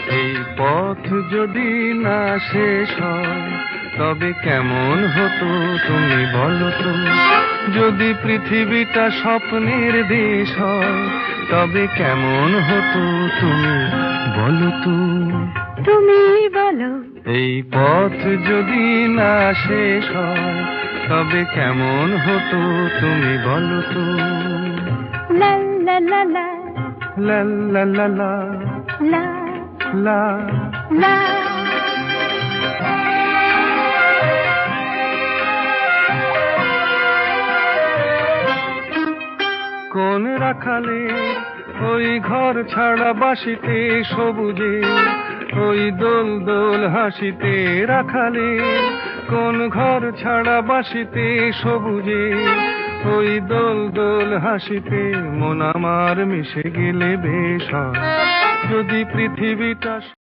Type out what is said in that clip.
এই পথ যদি না শেষ হয় তবে কেমন হতো তুমি বলো তো। যদি পৃথিবীটা স্বপ্নের দেশ হয় তবে কেমন হতো তুমি বলো তো। তুমি বলো। এই পথ যদি না শেষ হয় তবে কেমন হতো তুমি বলো তো। লা লা লা লা লা লা লা লা লা লা। লা। কোন রাখালে ওই ঘর ছাড়া বাসিতে সবুজে, ওই দোল দোল হাসিতে রাখালে। কোন ঘর ছাড়া বাসিতে সবুজে, ওই দোল দোল হাসিতে মন আমার মিশে গেলে বেশ হয়। যদি পৃথিবীটা